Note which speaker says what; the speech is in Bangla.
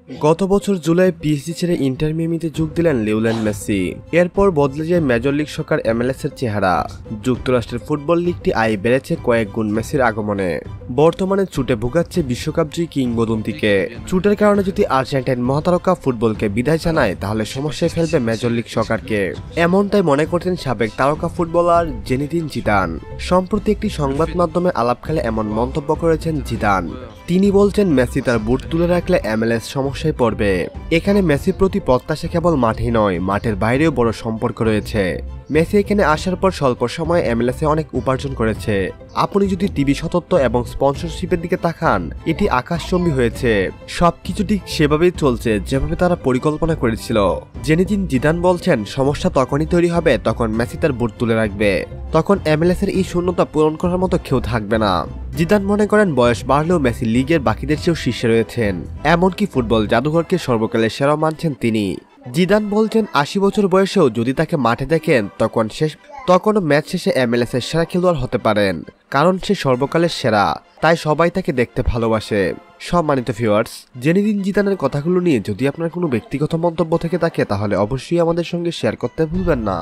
Speaker 1: গত বছর জুলাই পিএসজি ছেড়ে ইন্টার মিয়ামিতে যোগ দিলেন লিওনেল মেসি। এরপর বদলে যায় মেজর লিগ সকার MLS এর চেহারা। যুক্তরাষ্ট্রের ফুটবল লিগটি আয় বেড়েছে কয়েক গুণ মেসির আগমনে। বর্তমানে চুটে ভুগাচ্ছে বিশ্বকাপ জয়ী কিংবদন্তিকে। চুটের কারণে যদি আর্জেন্টাইন মহাতারকা ফুটবলকে বিদায় জানায় তাহলে সমস্যায় ফেলবে মেজর লিগ সকারকে। এমনটাই মনে করতেন সাবেক তারকা ফুটবলার জেনেদিন জিদান। সম্প্রতি একটি সংবাদ মাধ্যমে আলাপকালে এমন মন্তব্য করেছেন জিদান। তিনি বলছেন মেসি তার বুট তুলে রাখলে MLS সমস্যায় পড়বে। এখানে মেসির প্রতি প্রত্যাশা কেবল মাঠেই নয়, মাঠের বাইরেও বড় সম্পর্ক রয়েছে। মেসি এখানে আসার পর স্বল্প সময়ে MLS এ অনেক উপার্জন করেছে। আপনি যদি টিভি সতত্ব এবং স্পন্সরশিপের দিকে তাকান, এটি আকাশচুম্বী হয়েছে। সবকিছু ঠিক সেভাবেই চলছে যেভাবে তারা পরিকল্পনা করেছিল। জেনেদিন জিদান বলছেন সমস্যা তখনই তৈরি হবে তখন মেসি তার বুট তুলে রাখবে। তখন MLS এর এই শূন্যতা পূরণ করার মতো কেউ থাকবে না। জিদান মনে করেন বয়স বাড়লেও মেসি লিগের বাকিদের চেয়েও শীর্ষে রয়েছেন। এমনকি ফুটবল জাদুঘরকে সর্বকালের সেরা মানছেন তিনি। জিদান বলছেন ৮০ বছর বয়সেও যদি তাকে মাঠে দেখেন তখনও ম্যাচ শেষে MLS এর সেরা খেলোয়াড় হতে পারেন, কারণ সে সর্বকালের সেরা। তাই সবাই তাকে দেখতে ভালোবাসে। সম্মানিত ভিউয়ার্স, জেনেদিন জিদানের কথাগুলো নিয়ে যদি আপনার কোনো ব্যক্তিগত মন্তব্য থেকে থাকে তাহলে অবশ্যই আমাদের সঙ্গে শেয়ার করতে ভুলবেন না।